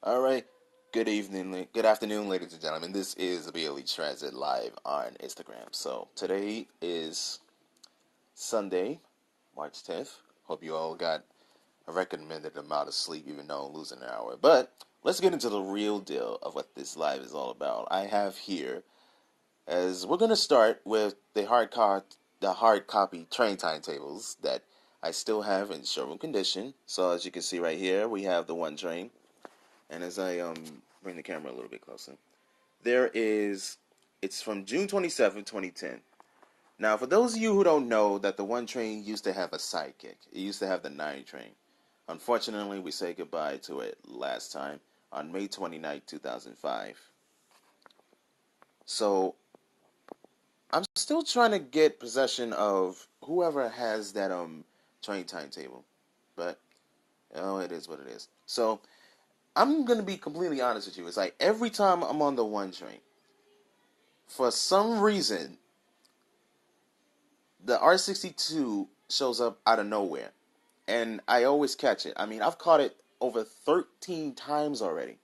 All right. Good evening, good afternoon, ladies and gentlemen. This is BLETransit live on Instagram. So today is Sunday, March 10th. Hope you all got a recommended amount of sleep, even though I'm losing an hour. But let's get into the real deal of what this live is all about. I have here, as we're gonna start with the hard copy train timetables that I still have in showroom condition. So as you can see right here, we have the one train. And as I bring the camera a little bit closer, it's from June 27, 2010. Now, for those of you who don't know, that the one train used to have a sidekick. It used to have the 9 train. Unfortunately, we say goodbye to it last time on May 29, 2005. So, I'm still trying to get possession of whoever has that train timetable. But, oh, it is what it is. So, I'm going to be completely honest with you. It's like every time I'm on the one train, for some reason, the R62 shows up out of nowhere. And I always catch it. I mean, I've caught it over 13 times already.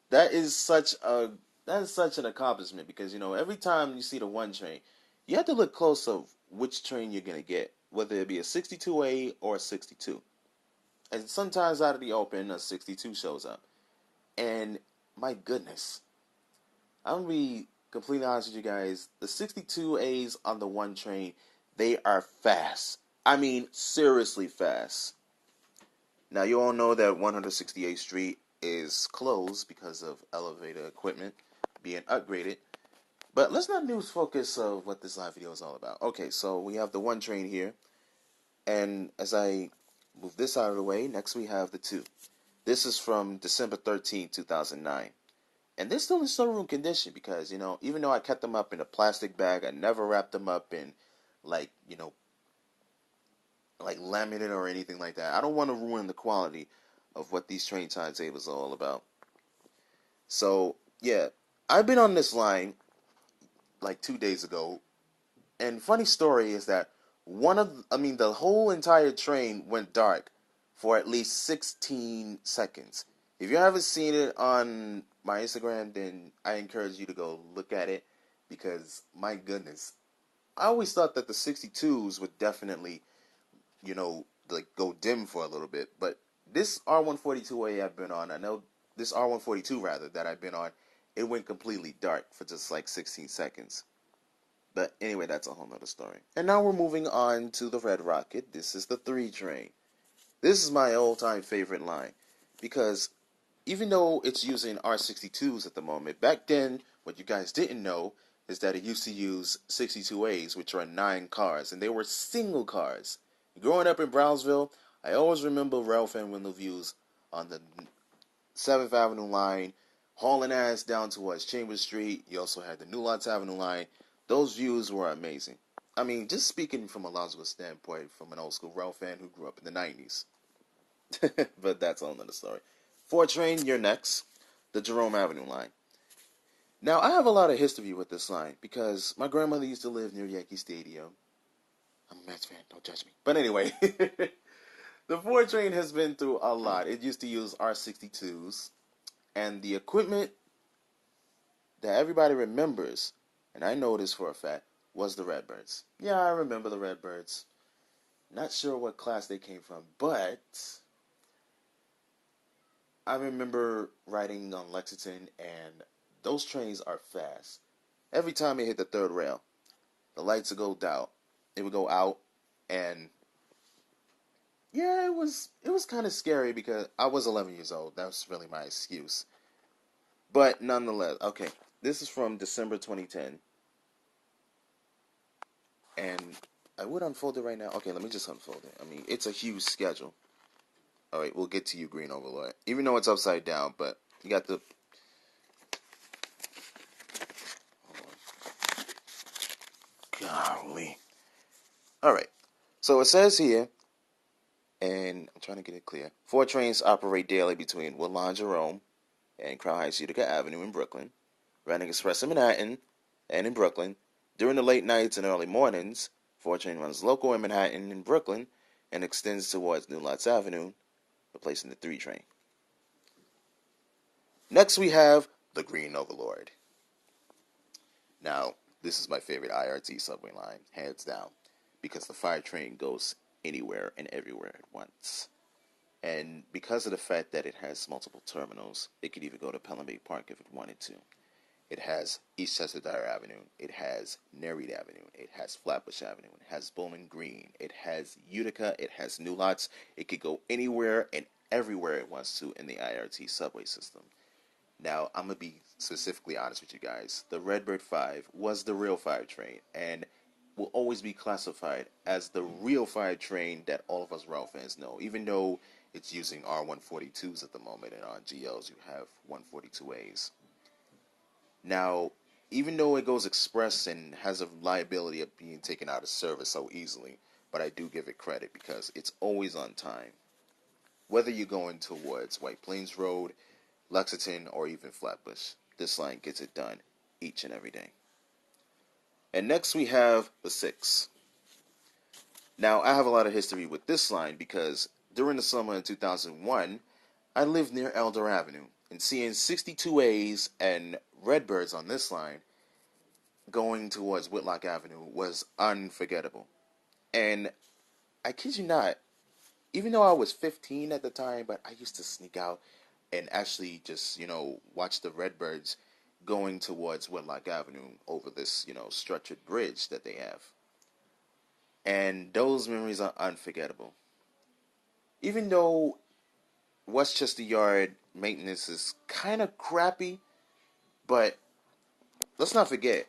That is such an accomplishment because, every time you see the one train, you have to look close of which train you're going to get, whether it be a 62A or a 62. And sometimes out of the open, a 62 shows up. And my goodness, I'm going to be completely honest with you guys. The 62As on the one train, they are fast. I mean, seriously fast. Now, you all know that 168th Street is closed because of elevator equipment being upgraded. But let's not lose focus of what this live video is all about. Okay, so we have the one train here. And as I move this out of the way, next we have the 2. This is from December 13, 2009. And they're still in showroom condition because, even though I kept them up in a plastic bag, I never wrapped them up in, like, like laminate or anything like that. I don't want to ruin the quality of what these train timetables are all about. So, yeah, I've been on this line like 2 days ago. And funny story is that the whole entire train went dark for at least 16 seconds. If you haven't seen it on my Instagram, then I encourage you to go look at it because, my goodness, I always thought that the 62s would definitely, like go dim for a little bit. But this R142A I've been on, I know this R142 rather that I've been on, it went completely dark for just like 16 seconds. But anyway, that's a whole nother story. And now we're moving on to the Red Rocket. This is the 3 train. This is my all-time favorite line because even though it's using R62s at the moment, back then, what you guys didn't know is that it used to use 62As, which are 9 cars, and they were single cars. Growing up in Brownsville, I always remember Ralph and Wendell views on the 7th Avenue line, hauling ass down towards Chambers Street. You also had the New Lots Avenue line. Those views were amazing. I mean, just speaking from a logical standpoint, from an old school Ralph fan who grew up in the 90s. But that's all another story. 4 train, you're next. The Jerome Avenue line. Now, I have a lot of history with this line because my grandmother used to live near Yankee Stadium. I'm a Mets fan, don't judge me. But anyway, the 4 train has been through a lot. It used to use R62s, and the equipment that everybody remembers, and I know this for a fact, was the Redbirds. Yeah, I remember the Redbirds. Not sure what class they came from, but I remember riding on Lexington, and those trains are fast. Every time it hit the 3rd rail, the lights would go down. It would go out, and yeah, it was kind of scary because I was 11 years old. That was really my excuse. But nonetheless, okay, this is from December 2010, and I would unfold it right now. Okay, let me just unfold it. I mean, it's a huge schedule. All right, we'll get to you, Green Overlord. Even though it's upside down, but you got the... Golly. All right. So it says here, and I'm trying to get it clear. 4 trains operate daily between Woodlawn Jerome and Crown Heights Utica Avenue in Brooklyn, running express in Manhattan and in Brooklyn. During the late nights and early mornings, 4 train runs local in Manhattan and Brooklyn and extends towards New Lots Avenue, replacing the 3 train. Next we have the Green Overlord. Now, this is my favorite IRT subway line, hands down, because the fire train goes anywhere and everywhere at once. And because of the fact that it has multiple terminals, it could even go to Pelham Bay Park if it wanted to. It has East Chesadar Avenue, it has Nereid Avenue, it has Flatbush Avenue, it has Bowling Green, it has Utica, it has New Lots. It could go anywhere and everywhere it wants to in the IRT subway system. Now, I'm going to be specifically honest with you guys. The Redbird 5 was the real fire train and will always be classified as the real fire train that all of us rail fans know, even though it's using R142s at the moment, and on GLs you have 142As. Now, even though it goes express and has a liability of being taken out of service so easily, but I do give it credit because it's always on time. Whether you're going towards White Plains Road, Lexington, or even Flatbush, this line gets it done each and every day. And next we have the 6. Now, I have a lot of history with this line because during the summer in 2001, I lived near Elder Avenue, and seeing 62As and Redbirds on this line going towards Whitlock Avenue was unforgettable. And I kid you not, even though I was 15 at the time, but I used to sneak out and actually just, watch the Redbirds going towards Whitlock Avenue over this, structured bridge that they have. And those memories are unforgettable. Even though Westchester Yard maintenance is kind of crappy, but let's not forget,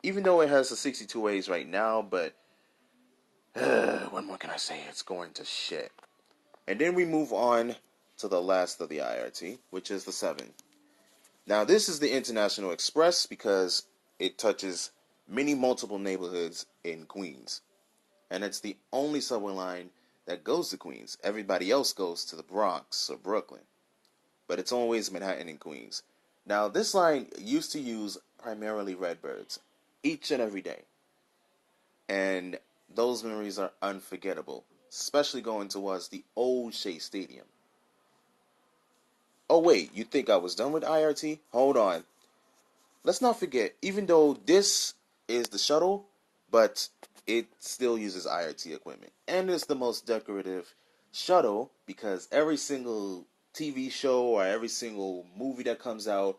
even though it has the 62As right now, but what more can I say? It's going to shit. And then we move on to the last of the IRT, which is the 7. Now, this is the International Express because it touches many multiple neighborhoods in Queens. And it's the only subway line that goes to Queens. Everybody else goes to the Bronx or Brooklyn. But it's always Manhattan and Queens. Now, this line used to use primarily Redbirds each and every day. And those memories are unforgettable, especially going towards the old Shea Stadium. Oh wait, you think I was done with IRT? Hold on. Let's not forget, even though this is the shuttle, but it still uses IRT equipment. And it's the most decorative shuttle because every single TV show or every single movie that comes out,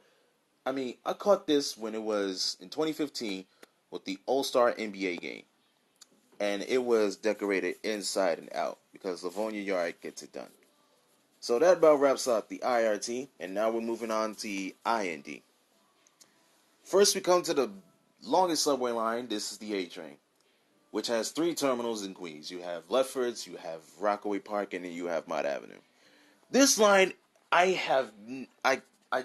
I caught this when it was in 2015 with the All-Star NBA game. And it was decorated inside and out because Livonia Yard gets it done. So that about wraps up the IRT, and now we're moving on to the IND. First, we come to the longest subway line. This is the A train, which has 3 terminals in Queens. You have Lefferts, you have Rockaway Park, and then you have Mott Avenue. This line, I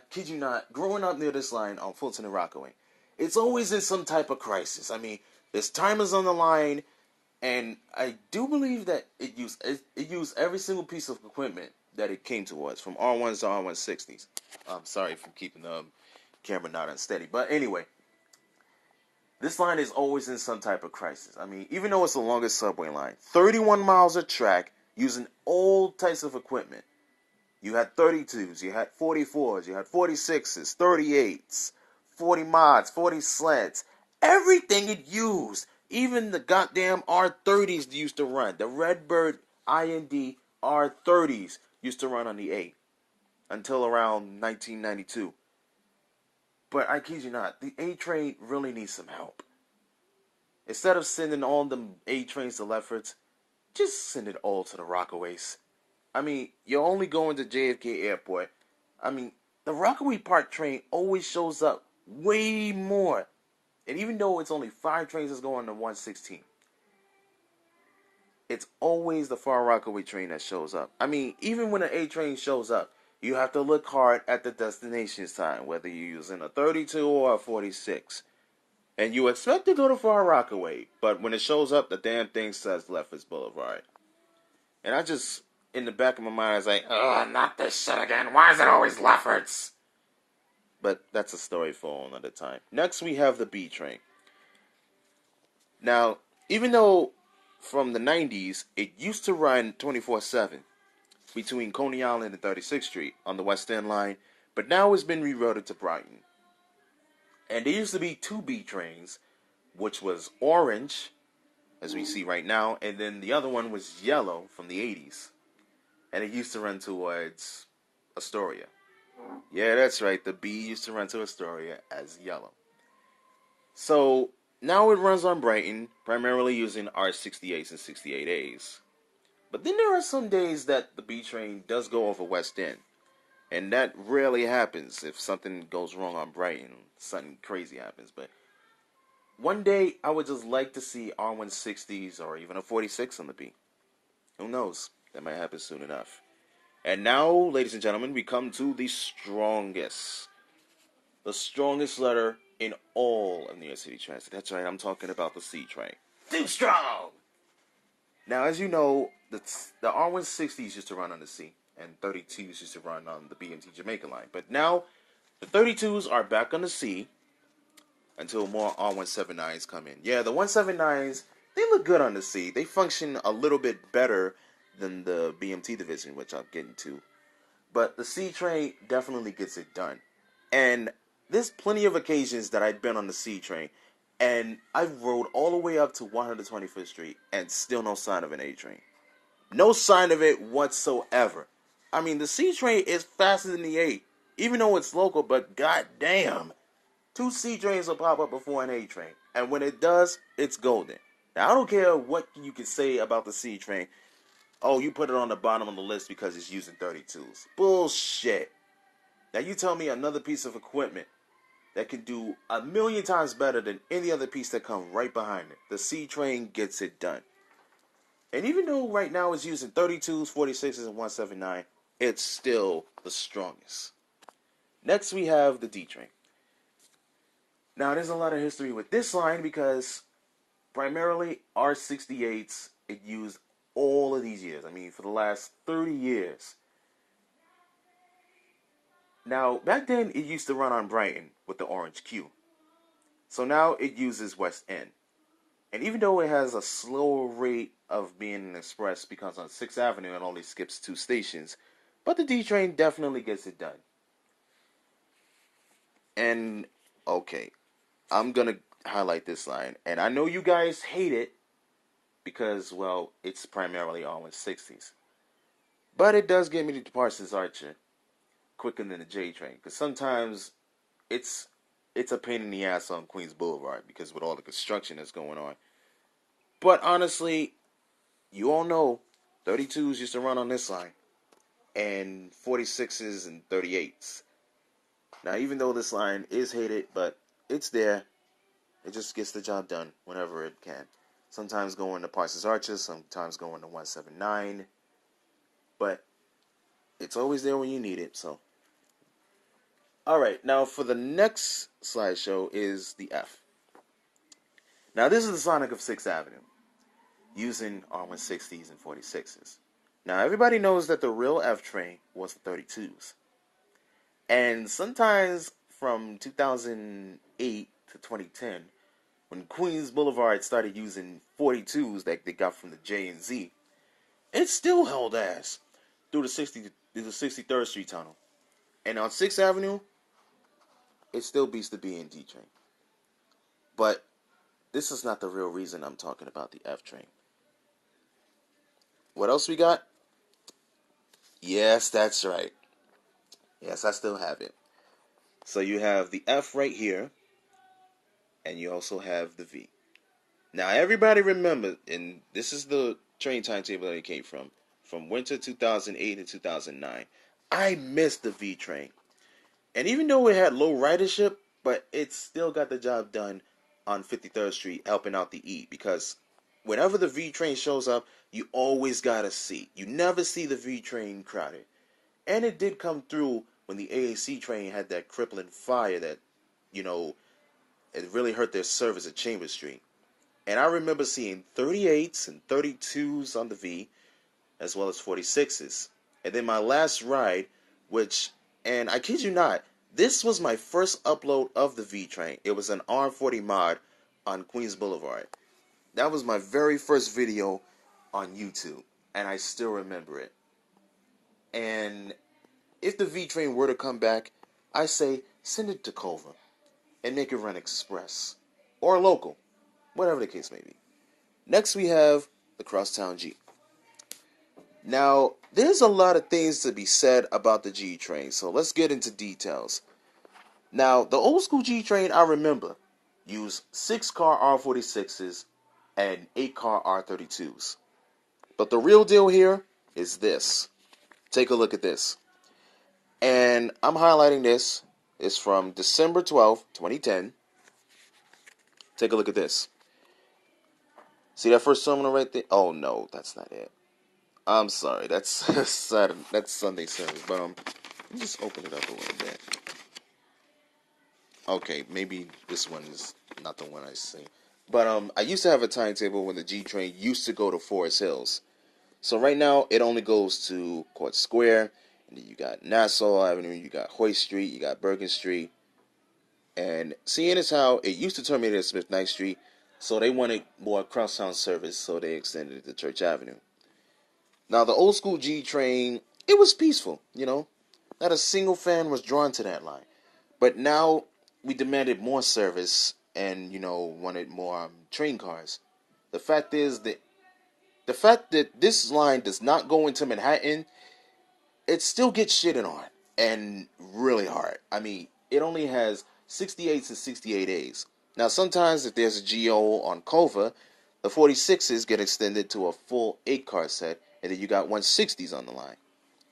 kid you not, growing up near this line on Fulton and Rockaway, it's always in some type of crisis. There's timers on the line, and I do believe that it used every single piece of equipment that it came towards, from R1s to R160s. I'm sorry for keeping the camera not unsteady. But anyway, this line is always in some type of crisis. Even though it's the longest subway line, 31 miles of track using all types of equipment. You had 32s, you had 44s, you had 46s, 38s, 40 mods, 40 sleds. Everything it used. Even the goddamn R30s used to run. The Redbird IND R30s used to run on the A until around 1992. But I kid you not, the A train really needs some help. Instead of sending all them A trains to Lefferts, just send it all to the Rockaways. You're only going to JFK Airport. The Rockaway Park train always shows up way more. And even though it's only 5 trains that's going to 116, it's always the Far Rockaway train that shows up. Even when an A train shows up, you have to look hard at the destination sign, whether you're using a 32 or a 46. And you expect to go to Far Rockaway, but when it shows up, the damn thing says Lefferts Boulevard. And I just, in the back of my mind, I was like, ugh, not this shit again. Why is it always Lefferts? But that's a story for another time. Next, we have the B train. Now, even though from the 90s, it used to run 24/7 between Coney Island and 36th Street on the West End line, But now it's been rerouted to Brighton. And there used to be two B trains, which was orange, as we see right now, and then the other one was yellow from the 80s. And it used to run towards Astoria. Yeah, that's right. The B used to run to Astoria as yellow. So now it runs on Brighton, primarily using R68s and 68As. But then there are some days that the B train does go over West End. And that rarely happens if something goes wrong on Brighton. Something crazy happens. But one day I would just like to see R160s or even a 46 on the B. Who knows? That might happen soon enough. And now, ladies and gentlemen, we come to the strongest. The strongest letter in all of New York City Transit. That's right, I'm talking about the C train. Too strong! Now, as you know, the R160s used to run on the C, and 32s used to run on the BMT Jamaica line. But now, the 32s are back on the C until more R179s come in. Yeah, the 179s, they look good on the C. They function a little bit better than the BMT division, which I'll get into. But the C train definitely gets it done. And there's plenty of occasions that I've been on the C train, and I've rode all the way up to 125th Street, and still no sign of an A train. No sign of it whatsoever. I mean, the C train is faster than the A, even though it's local, but goddamn, two C trains will pop up before an A train. And when it does, it's golden. Now, I don't care what you can say about the C train. Oh, you put it on the bottom of the list because it's using 32s. Bullshit. Now, you tell me another piece of equipment that can do 1,000,000 times better than any other piece that comes right behind it. The C train gets it done. And even though right now it's using 32s, 46s, and 179, it's still the strongest. Next, we have the D train. Now, there's a lot of history with this line because primarily R68s, it used all of these years. I mean, for the last 30 years. Now, back then, it used to run on Brighton with the orange Q. So now it uses West End. And even though it has a slower rate of being an express because on 6th Avenue it only skips 2 stations, but the D train definitely gets it done. And, okay, I'm going to highlight this line. And I know you guys hate it because, well, it's primarily R160s. But it does get me to Parsons Archer quicker than the J train, because sometimes it's a pain in the ass on Queens Boulevard because with all the construction that's going on. But honestly, you all know 32s used to run on this line, and 46s and 38s. Now, even though this line is hated, but it's there. It just gets the job done whenever it can. Sometimes going to Parsons Archer, sometimes going to 179, but it's always there when you need it, so. Alright, now for the next slideshow is the F. Now this is the Sonic of 6th Avenue, using R160s and 46s. Now everybody knows that the real F train was the 32s. And sometimes from 2008 to 2010, when Queens Boulevard started using 42s that they got from the J and Z, it still held ass through the 63rd Street Tunnel. And on 6th Avenue, it still beats the B and D train. But this is not the real reason I'm talking about the F train. What else we got? Yes, that's right. Yes, I still have it. So you have the F right here, and you also have the V. Now, everybody remember, and this is the train timetable that it came from winter 2008 to 2009. I missed the V train. And even though it had low ridership, but it still got the job done on 53rd Street, helping out the E. Because whenever the V train shows up, you always got a seat. You never see the V train crowded. And it did come through when the AAC train had that crippling fire that, it really hurt their service at Chambers Street. And I remember seeing 38s and 32s on the V, as well as 46s. And then my last ride, and I kid you not, this was my first upload of the V train. It was an R40 mod on Queens Boulevard. That was my very first video on YouTube, and I still remember it. And if the V train were to come back, I say send it to Culver and make it run express or local, whatever the case may be. Next, we have the Crosstown G. Now, there's a lot of things to be said about the G train, so let's get into details. Now, the old school G train, I remember, used 6-car R46s and 8-car R32s. But the real deal here is this. Take a look at this. And I'm highlighting this. It's from December 12th, 2010. Take a look at this. See that first terminal right there? Oh, no, that's not it. I'm sorry, that's Saturday, that's Sunday service, but let me just open it up a little bit. Okay, maybe this one is not the one I see. But I used to have a timetable when the G train used to go to Forest Hills. So right now it only goes to Court Square, and then you got Nassau Avenue, you got Hoyt Street, you got Bergen Street, and seeing as how it used to terminate at Smith Knight Street, so they wanted more crosstown service, so they extended it to Church Avenue. Now, the old school G train, it was peaceful, Not a single fan was drawn to that line. But now we demanded more service and, wanted more train cars. The fact that this line does not go into Manhattan, it still gets shitted on. And really hard. I mean, it only has 68s and 68As. Now, sometimes if there's a GO on Culver, the 46s get extended to a full 8-car set, and then you got 160s on the line.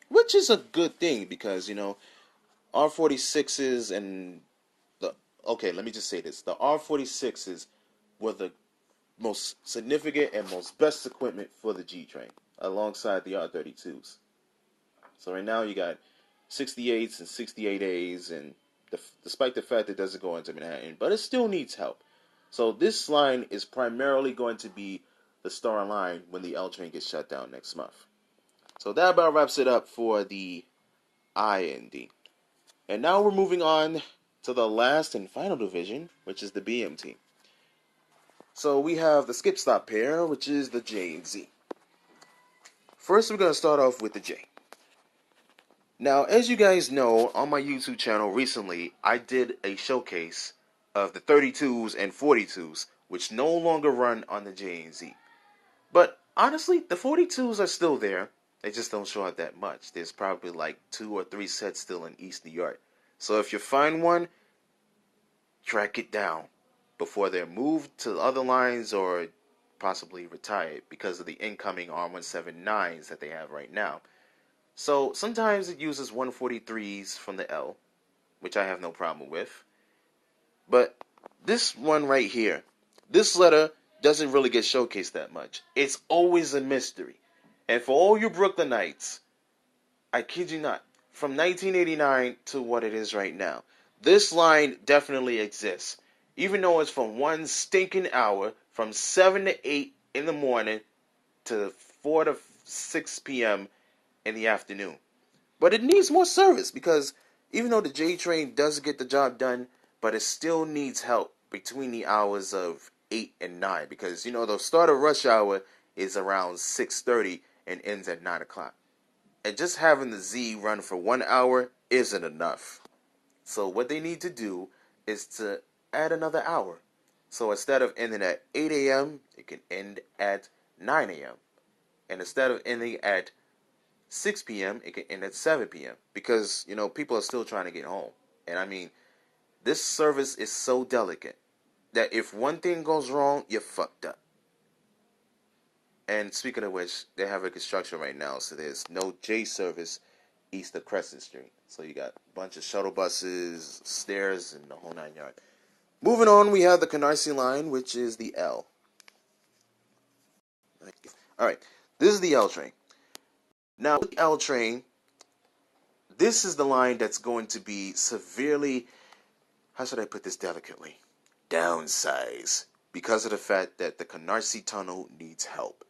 Which is a good thing because, R46s and let me just say this. The R46s were the most significant and most best equipment for the G train, alongside the R32s. So right now you got 68s and 68As, and despite the fact it doesn't go into Manhattan, but it still needs help. So this line is primarily going to be the star line when the L train gets shut down next month. So that about wraps it up for the IND. And now we're moving on to the last and final division, which is the BMT. So we have the skip stop pair, which is the J and Z. First, we're going to start off with the J. Now, as you guys know, on my YouTube channel recently, I did a showcase of the 32s and 42s, which no longer run on the J and Z. But honestly, the 42s are still there. They just don't show up that much. There's probably like 2 or 3 sets still in East New York. So if you find one, track it down before they're moved to other lines or possibly retired because of the incoming R179s that they have right now. So sometimes it uses 143s from the L, which I have no problem with. But this one right here, this letter doesn't really get showcased that much. It's always a mystery. And for all you Brooklynites, I kid you not, from 1989 to what it is right now, this line definitely exists. Even though it's from one stinking hour, from 7 to 8 in the morning to 4 to 6 p.m. in the afternoon. But it needs more service because even though the J train does get the job done, but it still needs help between the hours of 8 and 9 because, the start of rush hour is around 6:30 and ends at 9 o'clock. And just having the Z run for 1 hour isn't enough. So what they need to do is to add another hour. So instead of ending at 8 a.m., it can end at 9 a.m. And instead of ending at 6 p.m., it can end at 7 p.m. Because, people are still trying to get home. And I mean, this service is so delicate that if one thing goes wrong, you're fucked up. And speaking of which, they have a construction right now, so there's no J service east of Crescent Street. So you got a bunch of shuttle buses, stairs, and the whole 9 yards. Moving on, we have the Canarsie line, which is the L. Alright, this is the L train. Now, with the L train, this is the line that's going to be severely, how should I put this delicately, downsized because of the fact that the Canarsie Tunnel needs help.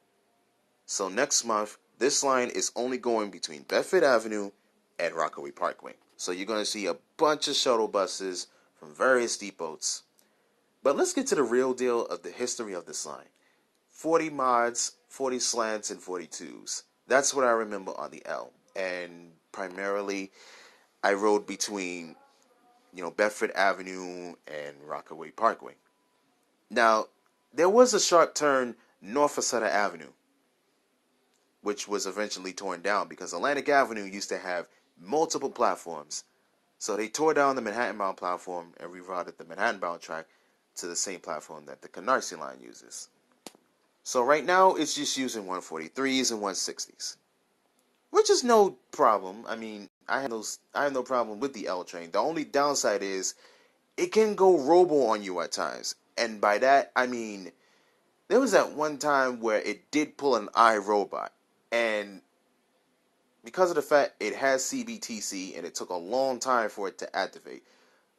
So next month, this line is only going between Bedford Avenue and Rockaway Parkway. So you're going to see a bunch of shuttle buses from various depots. But let's get to the real deal of the history of this line. 40 mods, 40 slants, and 42s. That's what I remember on the L. And primarily, I rode between Bedford Avenue and Rockaway Parkway. Now, there was a sharp turn north of Sutter Avenue, which was eventually torn down because Atlantic Avenue used to have multiple platforms. So they tore down the Manhattan-bound platform and rerouted the Manhattan-bound track to the same platform that the Canarsie line uses. So right now, it's just using 143s and 160s, which is no problem. I mean, I have no problem with the L train. The only downside is it can go robo on you at times. And by that, I mean, there was that one time where it did pull an iRobot. And because of the fact it has CBTC and it took a long time for it to activate.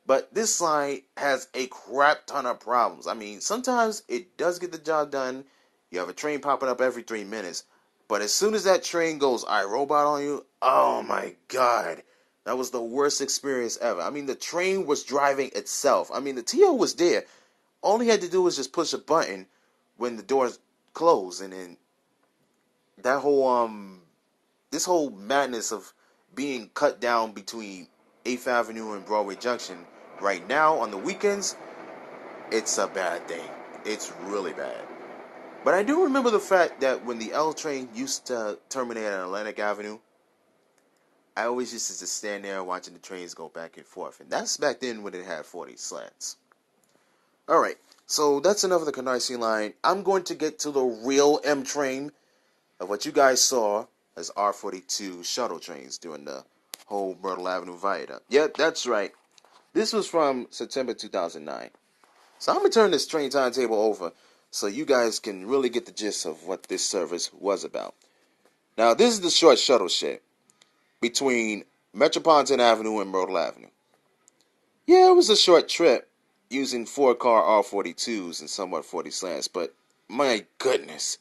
But this line has a crap ton of problems. I mean, sometimes it does get the job done. You have a train popping up every 3 minutes. But as soon as that train goes iRobot on you, oh my God. That was the worst experience ever. I mean, the train was driving itself. I mean, the TO was there. All he had to do was just push a button when the doors closed. And then that whole, this whole madness of being cut down between 8th Avenue and Broadway Junction right now on the weekends, it's a bad thing. It's really bad. But I do remember the fact that when the L train used to terminate at Atlantic Avenue, I always used to just stand there watching the trains go back and forth. And that's back then when it had 40 slants. Alright, so that's enough of the Canarsie line. I'm going to get to the real M train of what you guys saw as R42 shuttle trains during the whole Myrtle Avenue viaduct. Yep, that's right. This was from September 2009. So I'm going to turn this train timetable over so you guys can really get the gist of what this service was about. Now, this is the short shuttle shit between Metropolitan Avenue and Myrtle Avenue. Yeah, it was a short trip using 4-car R42s and somewhat 40 slants, but my goodness,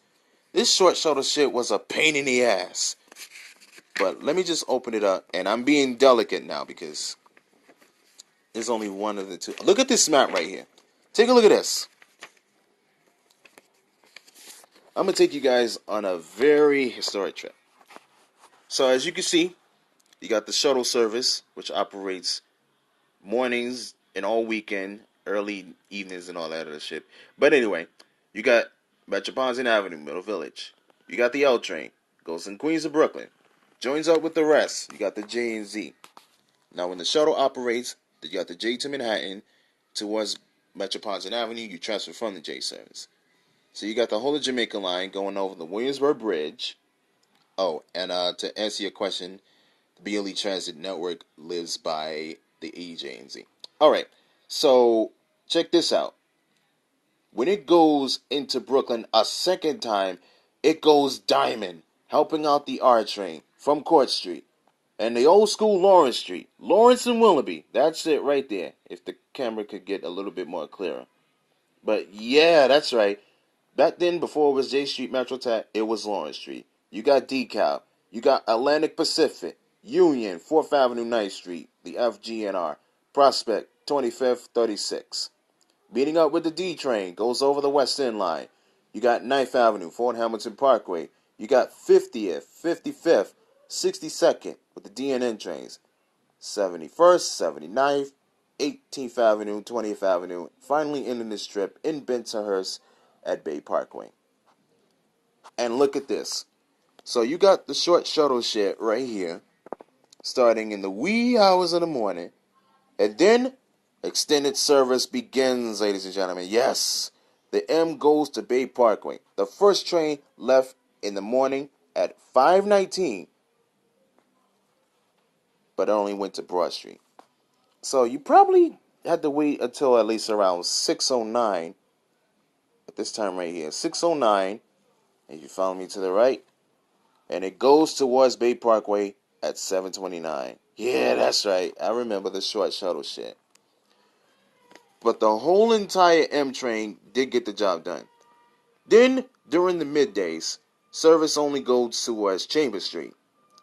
this short shuttle shit was a pain in the ass. But let me just open it up, and I'm being delicate now because there's only one of the two. Look at this map right here. Take a look at this. I'm going to take you guys on a very historic trip. So as you can see, you got the shuttle service, which operates mornings and all weekend, early evenings and all that other shit. But anyway, you got Metropolitan Avenue, Middle Village. You got the L train, goes in Queens of Brooklyn. Joins up with the rest. You got the J and Z. Now when the shuttle operates, you got the J to Manhattan towards Metropolitan Avenue. You transfer from the J service. So you got the whole of Jamaica line going over the Williamsburg Bridge. Oh, and to answer your question, the BLETransit network lives by the EJ&Z. Alright, so check this out. When it goes into Brooklyn a second time, it goes diamond, helping out the R train from Court Street. And the old school Lawrence Street. Lawrence and Willoughby. That's it right there. If the camera could get a little bit more clearer. But yeah, that's right. Back then, before it was J Street MetroTech, it was Lawrence Street. You got DeKalb. You got Atlantic Pacific, Union, 4th Avenue, 9th Street, the FGNR, Prospect, 25th, 36. Meeting up with the D train, goes over the West End line. You got 9th Avenue, Fort Hamilton Parkway. You got 50th, 55th, 62nd with the DNN trains. 71st, 79th, 18th Avenue, 20th Avenue. Finally ending this trip in Bensonhurst at Bay Parkway. And look at this. So you got the short shuttle shit right here, starting in the wee hours of the morning, and then extended service begins, ladies and gentlemen. Yes, the M goes to Bay Parkway. The first train left in the morning at 5:19, but it only went to Broad Street. So you probably had to wait until at least around 6:09, at this time right here, 6:09, if you follow me to the right, and it goes towards Bay Parkway at 7:29. Yeah, that's right. I remember the short shuttle shit. But the whole entire M train did get the job done. Then, during the middays, service only goes towards Chambers Street,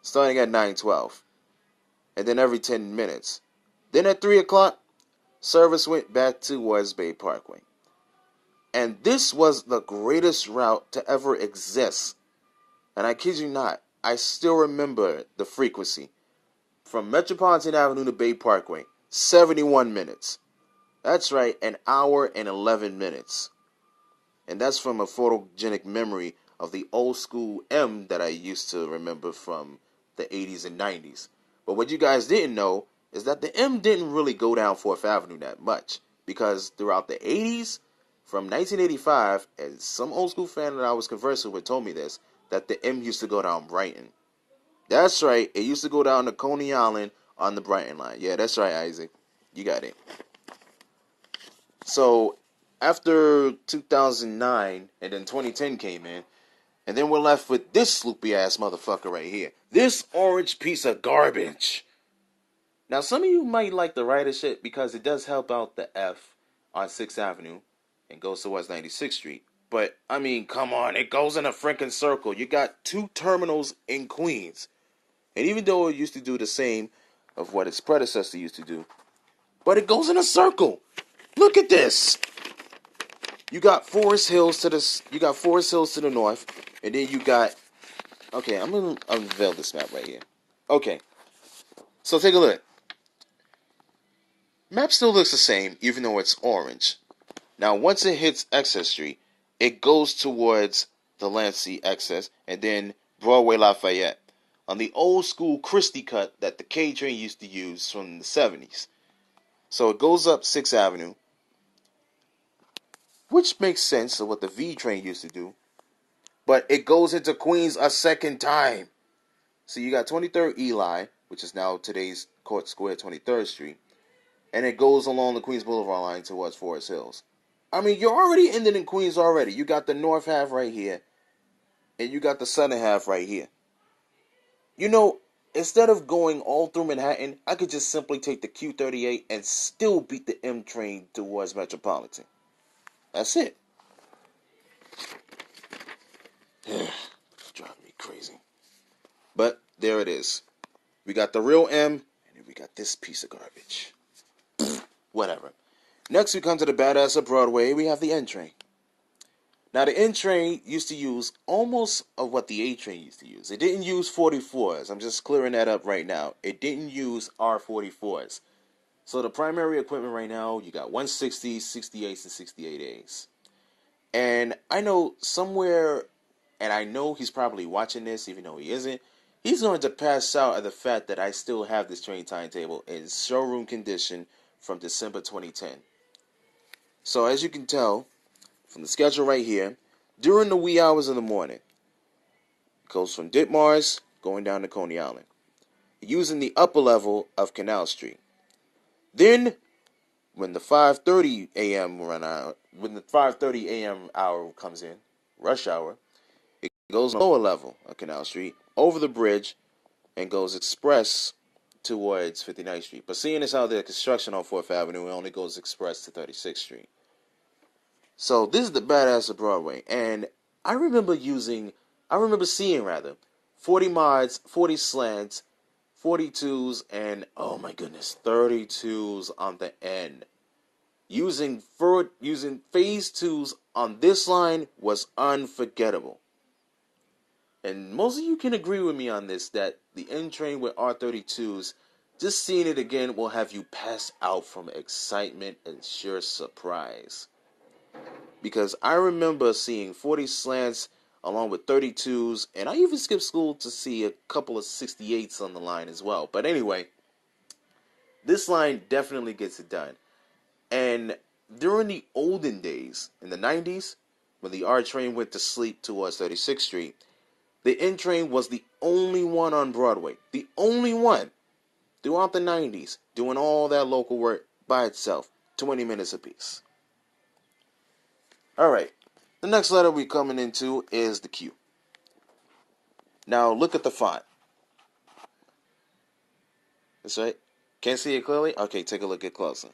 starting at 9:12, and then every 10 minutes. Then at 3 o'clock, service went back towards Bay Parkway. And this was the greatest route to ever exist. And I kid you not, I still remember the frequency. From Metropolitan Avenue to Bay Parkway, 71 minutes. That's right, an hour and 11 minutes. And that's from a photogenic memory of the old school M that I used to remember from the 80s and 90s. But what you guys didn't know is that the M didn't really go down 4th Avenue that much. Because throughout the 80s, from 1985, and some old school fan that I was conversing with told me this, that the M used to go down Brighton. That's right, it used to go down to Coney Island on the Brighton line. Yeah, that's right, Isaac. You got it. So, after 2009, and then 2010 came in, and then we're left with this sloopy ass motherfucker right here. This orange piece of garbage. Now, some of you might like the rider shit because it does help out the F on 6th Avenue and goes to West 96th Street. But, I mean, come on, it goes in a freaking circle. You got 2 terminals in Queens. And even though it used to do the same of what its predecessor used to do, but it goes in a circle. Look at this. You got Forest Hills to the north, and then you got. Okay, I'm gonna unveil this map right here. Okay, so take a look. Map still looks the same, even though it's orange. Now, once it hits Excess Street, it goes towards the Lancey Excess, and then Broadway Lafayette on the old school Christie cut that the K train used to use from the 70s. So it goes up 6th Avenue, which makes sense of what the V train used to do. But it goes into Queens a second time. So you got 23rd Eli, which is now today's Court Square, 23rd Street. And it goes along the Queens Boulevard line towards Forest Hills. I mean, you're already ended in Queens already. You got the north half right here. And you got the southern half right here. You know, instead of going all through Manhattan, I could just simply take the Q38 and still beat the M train towards Metropolitan. That's it. It's driving me crazy. But there it is. We got the real M, and then we got this piece of garbage. Whatever. Next, we come to the badass of Broadway. We have the N train. Now, the N train used to use almost of what the A train used to use. It didn't use 44s. I'm just clearing that up right now. It didn't use R44s. So the primary equipment right now, you got 160s, 68s, and 68As. And I know somewhere, and I know he's probably watching this, even though he isn't, he's going to pass out at the fact that I still have this train timetable in showroom condition from December 2010. So as you can tell from the schedule right here, during the wee hours of the morning, it goes from Ditmars going down to Coney Island, using the upper level of Canal Street. Then, when the 5:30 a.m. when the 5:30 a.m. hour comes in, rush hour, it goes on the lower level of Canal Street, over the bridge, and goes express towards 59th Street. But seeing as how the construction on 4th Avenue, it only goes express to 36th Street. So this is the badass of Broadway. And I remember seeing 40 mods, 40 slants, 42s, and oh my goodness, 32s on the end. Using phase 2s on this line was unforgettable. And most of you can agree with me on this, that the N train with R32s, just seeing it again will have you pass out from excitement and sheer surprise. Because I remember seeing 40 slants along with 32s, and I even skipped school to see a couple of 68s on the line as well. But anyway, this line definitely gets it done. And during the olden days, in the 90s, when the R train went to sleep towards 36th Street, the N train was the only one on Broadway. The only one throughout the 90s doing all that local work by itself, 20 minutes apiece. Alright, the next letter we're coming into is the Q. Now look at the font. That's right. Can't see it clearly? Okay, take a look at closer.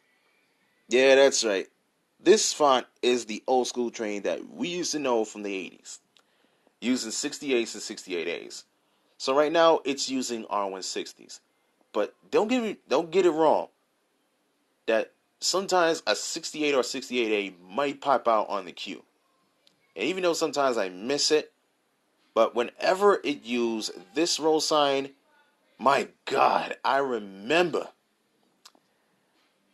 Yeah, that's right. This font is the old school train that we used to know from the 80s, using 68s and 68As. So right now it's using R160s. But don't get it wrong, that sometimes a 68 or 68A might pop out on the Q. And even though sometimes I miss it, but whenever it used this roll sign, my God, I remember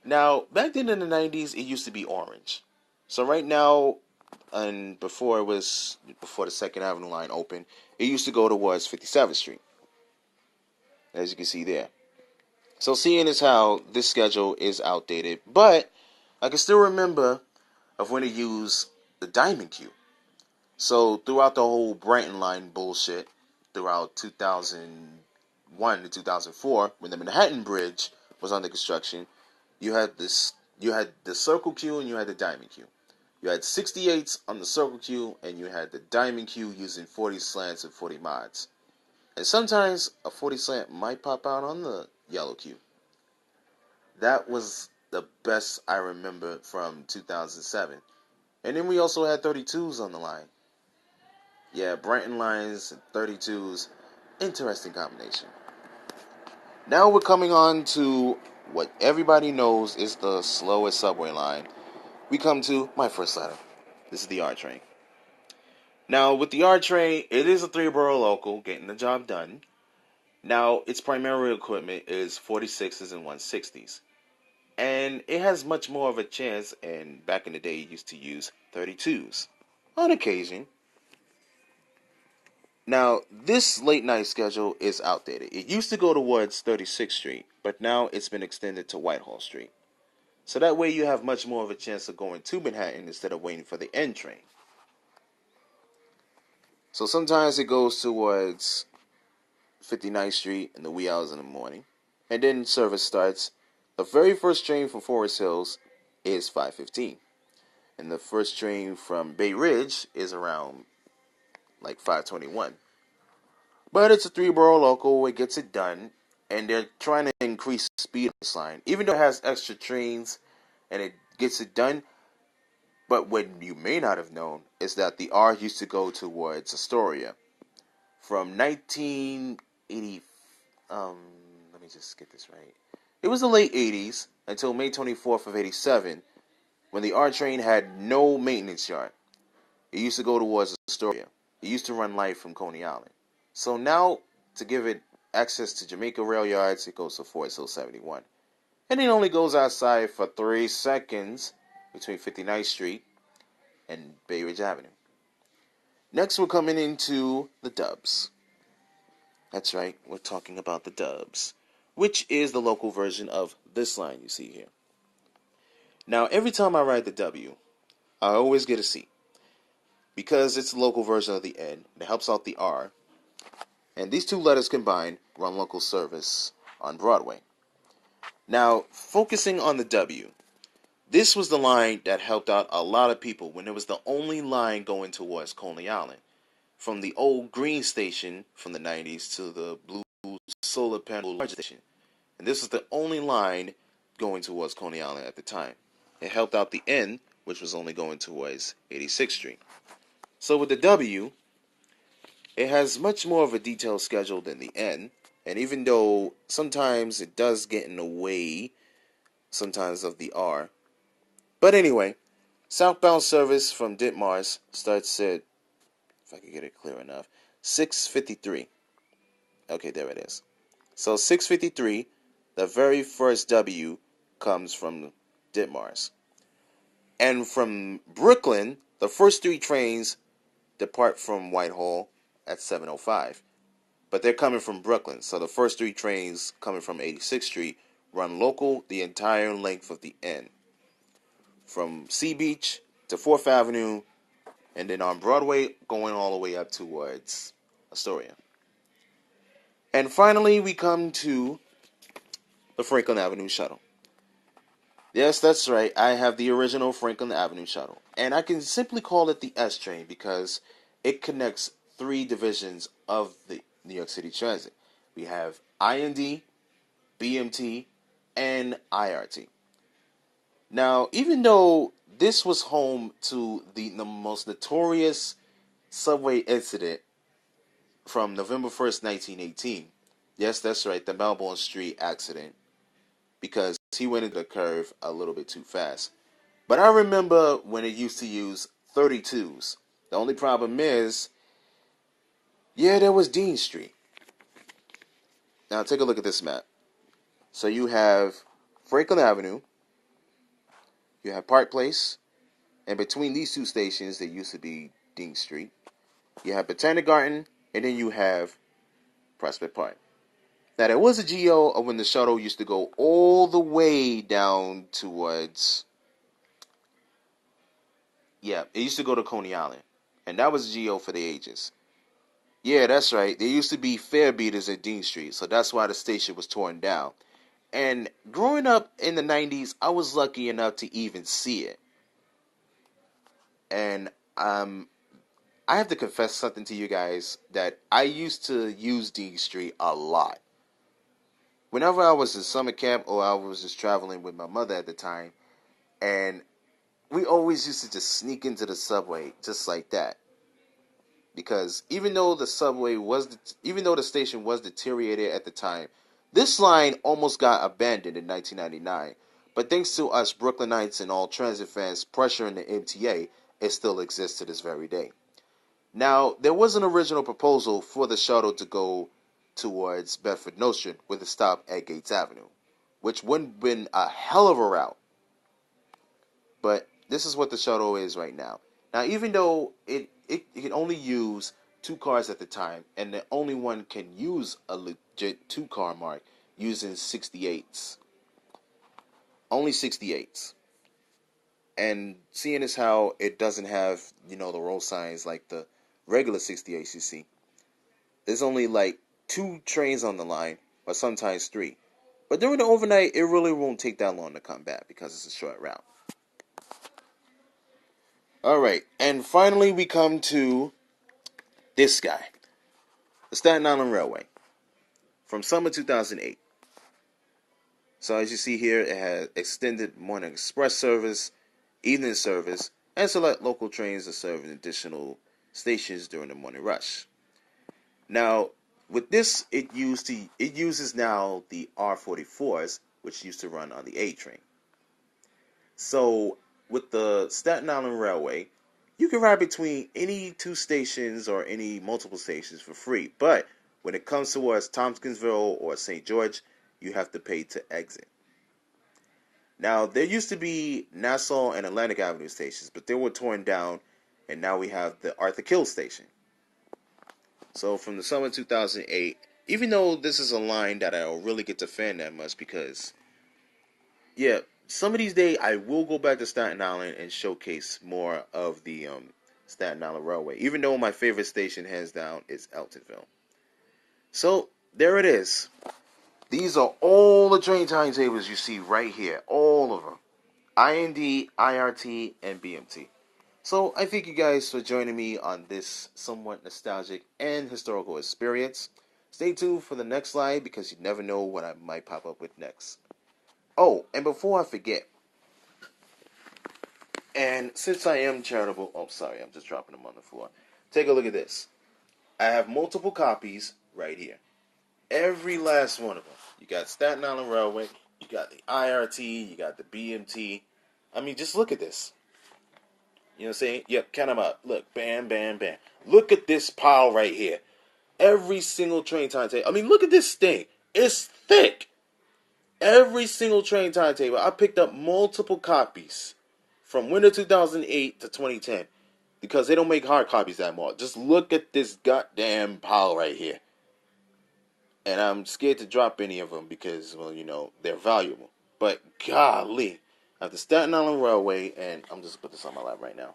Now, back then in the 90s, it used to be orange. So right now, and before the Second Avenue line opened, it used to go towards 57th Street, as you can see there. So seeing as how this schedule is outdated, but I can still remember of when to use the Diamond Queue. So throughout the whole Brighton line bullshit, throughout 2001 to 2004, when the Manhattan Bridge was under construction, you had the Circle Queue and you had the Diamond Queue. You had 68s on the Circle Queue and you had the Diamond Queue using 40 slants and 40 mods. And sometimes a 40 slant might pop out on the yellow queue. That was the best I remember from 2007. And then we also had 32s on the line. Yeah, Brighton lines and 32s. Interesting combination. Now we're coming on to what everybody knows is the slowest subway line. We come to my first letter. This is the R train. Now, with the R train, it is a 3-borough local getting the job done. Now, its primary equipment is 46s and 160s. And it has much more of a chance, and back in the day, it used to use 32s on occasion. Now, this late night schedule is outdated. It used to go towards 36th Street, but now it's been extended to Whitehall Street. So that way you have much more of a chance of going to Manhattan instead of waiting for the N train. So sometimes it goes towards 59th Street in the wee hours in the morning. And then service starts. The very first train from Forest Hills is 5:15. And the first train from Bay Ridge is around like 5:21. But it's a 3-borough local, it gets it done. And they're trying to increase speed on this line. Even though it has extra trains and it gets it done. But what you may not have known is that the R used to go towards Astoria. From 1980, let me just get this right. It was the late 80s until May 24th of 87 when the R train had no maintenance yard. It used to go towards Astoria. It used to run light from Coney Island. So now, to give it access to Jamaica rail yards, it goes to Forest Hill 71. And it only goes outside for 3 seconds between 59th Street and Bay Ridge Avenue. Next, we're coming into the Dubs. That's right, we're talking about the Dubs, which is the local version of this line you see here. Now, every time I write the W, I always get a C, because it's the local version of the N, and it helps out the R, and these two letters combined run local service on Broadway. Now, focusing on the W, this was the line that helped out a lot of people when it was the only line going towards Coney Island. From the old green station from the 90s to the blue solar panel station. And this was the only line going towards Coney Island at the time. It helped out the N, which was only going towards 86th Street. So with the W, it has much more of a detailed schedule than the N. And even though sometimes it does get in the way, sometimes of the R. But anyway, southbound service from Ditmars starts at, if I can get it clear enough, 6:53. Okay, there it is. So 6:53, the very first W comes from Ditmars. And from Brooklyn, the first 3 trains depart from Whitehall at 7:05. But they're coming from Brooklyn, so the first 3 trains coming from 86th Street run local the entire length of the N. From Sea Beach to 4th Avenue, and then on Broadway going all the way up towards Astoria. And finally, we come to the Franklin Avenue Shuttle. Yes, that's right. I have the original Franklin Avenue Shuttle. And I can simply call it the S train because it connects 3 divisions of the New York City Transit. We have IND, BMT, and IRT. Now, even though this was home to the most notorious subway incident from November 1st, 1918. Yes, that's right, the Melbourne Street accident. Because he went into the curve a little bit too fast. But I remember when it used to use 32s. The only problem is, yeah, there was Dean Street. Now take a look at this map. So you have Franklin Avenue, you have Park Place, and between these two stations, there used to be Dean Street. You have Botanic Garden, and then you have Prospect Park. Now, there was a GO of when the shuttle used to go all the way down towards, yeah, it used to go to Coney Island. And that was a GO for the ages. Yeah, that's right. There used to be fare beaters at Dean Street, so that's why the station was torn down. And growing up in the 90s, I was lucky enough to even see it. And I have to confess something to you guys that I used to use Dean Street a lot. Whenever I was in summer camp or I was just traveling with my mother at the time, and we always used to just sneak into the subway just like that. Because even though even though the station was deteriorated at the time, this line almost got abandoned in 1999. But thanks to us Brooklynites and all transit fans pressuring the MTA, it still exists to this very day. Now, there was an original proposal for the shuttle to go towards Bedford Nostrand with a stop at Gates Avenue, which would have been a hell of a route. But this is what the shuttle is right now. Now, even though it can only use two cars at the time, and the only one can use a legit two-car mark using 68s. Only 68s. And seeing as how it doesn't have, the roll signs like the regular 68s you see, there's only like two trains on the line, or sometimes three. But during the overnight, it really won't take that long to come back because it's a short route. Alright, and finally we come to this guy, the Staten Island Railway, from summer 2008. So as you see here, it has extended morning express service, evening service, and select local trains that serve in additional stations during the morning rush. Now, with this, it uses now the R44s, which used to run on the A train. So, with the Staten Island Railway, you can ride between any two stations or any multiple stations for free. But when it comes towards Tompkinsville or St. George, you have to pay to exit. Now, there used to be Nassau and Atlantic Avenue stations, but they were torn down, and now we have the Arthur Kill station. So from the summer 2008, even though this is a line that I don't really get to fan that much because, yeah, some of these days I will go back to Staten Island and showcase more of the Staten Island Railway, even though my favorite station, hands down, is Eltonville. So, there it is. These are all the train timetables you see right here. All of them. IND, IRT, and BMT. So, I thank you guys for joining me on this somewhat nostalgic and historical experience. Stay tuned for the next slide because you never know what I might pop up with next. Oh, and before I forget, and since I am charitable, oh, sorry, I'm just dropping them on the floor. Take a look at this. I have multiple copies right here. Every last one of them. You got Staten Island Railway, you got the IRT, you got the BMT. I mean, just look at this. You know what I'm saying? Yep, count them out. Look, bam, bam, bam. Look at this pile right here. Every single train timetable. I mean, look at this thing. It's thick. Every single train timetable. I picked up multiple copies from winter 2008 to 2010 because they don't make hard copies that much. Just look at this goddamn pile right here. And I'm scared to drop any of them because, well, they're valuable. But golly, I have the Staten Island Railway, and I'm just put this on my lap right now.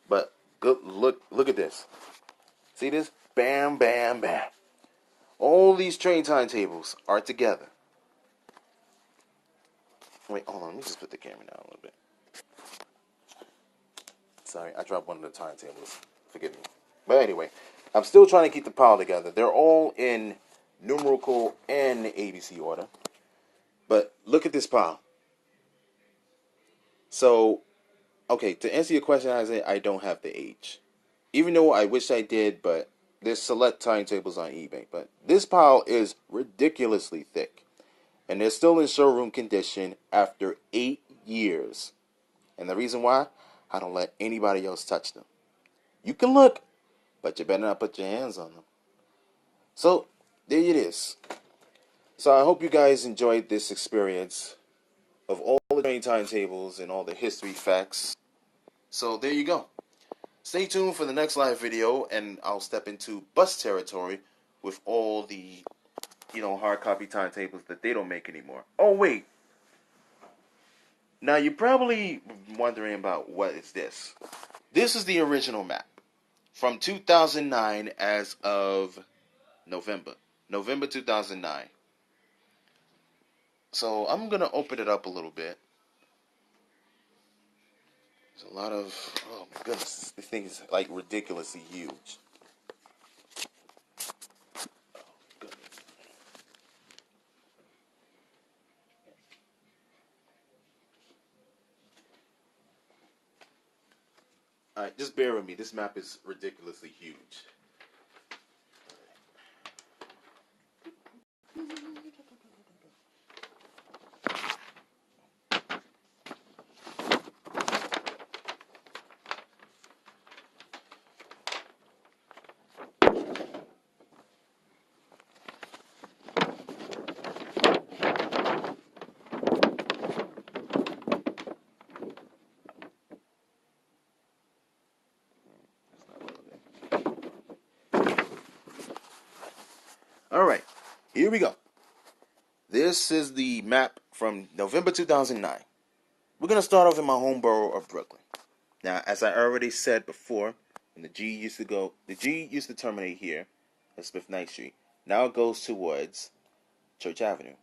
But look at this. See this? Bam, bam, bam. All these train timetables are together. Wait, hold on. Let me just put the camera down a little bit. Sorry, I dropped one of the timetables. Forgive me. But anyway, I'm still trying to keep the pile together. They're all in numerical and ABC order. But look at this pile. So, okay, to answer your question, Isaiah, I don't have the age. Even though I wish I did, but there's select timetables on eBay. But this pile is ridiculously thick. And they're still in showroom condition after 8 years. And the reason why? I don't let anybody else touch them. You can look, but you better not put your hands on them. So, there it is. So I hope you guys enjoyed this experience of all the train timetables and all the history facts. So there you go. Stay tuned for the next live video, and I'll step into bus territory with all the, hard copy timetables that they don't make anymore. Oh, wait. Now, you're probably wondering about what is this. This is the original map from 2009 as of November 2009. So I'm going to open it up a little bit. There's a lot of, oh my goodness, this thing is like ridiculously huge. Alright, just bear with me. This map is ridiculously huge. Alright, here we go. This is the map from November 2009. We're going to start off in my home borough of Brooklyn. Now, as I already said before, when the G used to terminate here at Smith Knight Street. Now it goes towards Church Avenue.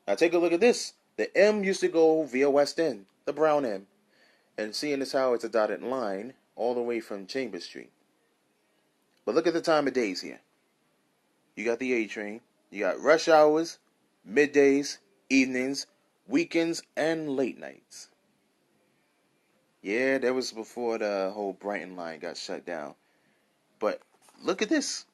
Now take a look at this. The M used to go via West End, the brown M. And seeing as how it's a dotted line all the way from Chambers Street. But look at the time of days here. You got the A train. You got rush hours, middays, evenings, weekends, and late nights. Yeah, that was before the whole Brighton line got shut down. But look at this.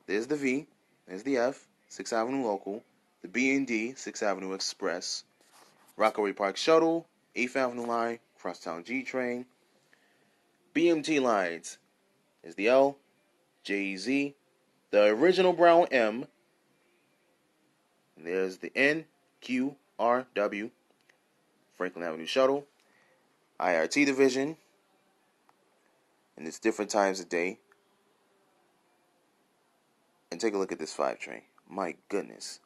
There's the V. There's the F, 6th Avenue Local. The B and D, 6th Avenue Express. Rockaway Park Shuttle, 8th Avenue Line, Crosstown G train. BMT lines. There's the L, J, Z. The original brown M. There's the N, Q, R, W. Franklin Avenue Shuttle. IRT division. And it's different times of day. And take a look at this 5 train. My goodness.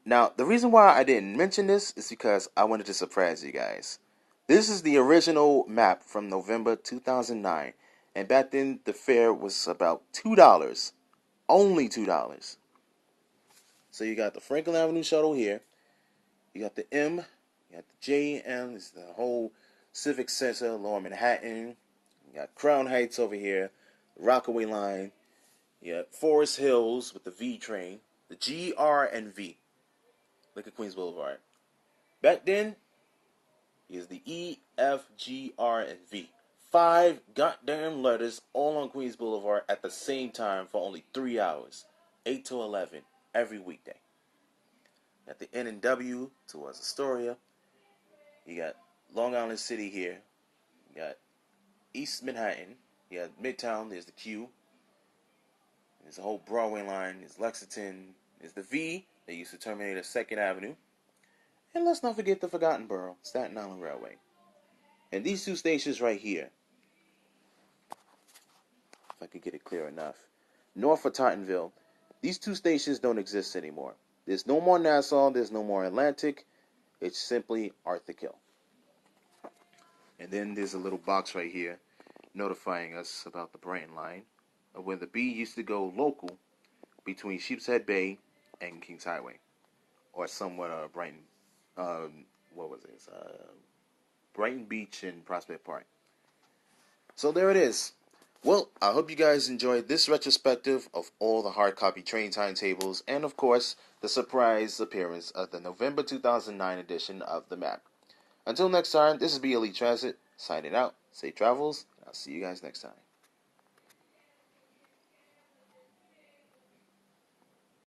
Now, the reason why I didn't mention this is because I wanted to surprise you guys. This is the original map from November 2009. And back then, the fare was about $2. Only $2. So you got the Franklin Avenue Shuttle here. You got the M. You got the J, M. It's the whole Civic Center, Lower Manhattan. You got Crown Heights over here. The Rockaway Line. You got Forest Hills with the V train. The G, R, and V. Look at Queens Boulevard. Back then, is the E, F, G, R, and V. 5 goddamn letters all on Queens Boulevard at the same time for only 3 hours. 8 to 11 every weekday. Got the N and W towards Astoria. You got Long Island City here. You got East Manhattan. You got Midtown. There's the Q. There's the whole Broadway line. There's Lexington. There's the V. They used to terminate at 2nd Avenue. And let's not forget the Forgotten Borough, Staten Island Railway. And these 2 stations right here, if I could get it clear enough, north of Tottenville, these 2 stations don't exist anymore. There's no more Nassau, there's no more Atlantic, it's simply Arthur Kill. And then there's a little box right here notifying us about the Brighton line, where the B used to go local between Sheepshead Bay and Kings Highway, or somewhat Brighton, Brighton Beach and Prospect Park. So there it is. Well, I hope you guys enjoyed this retrospective of all the hard copy train timetables and, of course, the surprise appearance of the November 2009 edition of the map. Until next time, this is BLETransit, signing out. Safe travels, and I'll see you guys next time.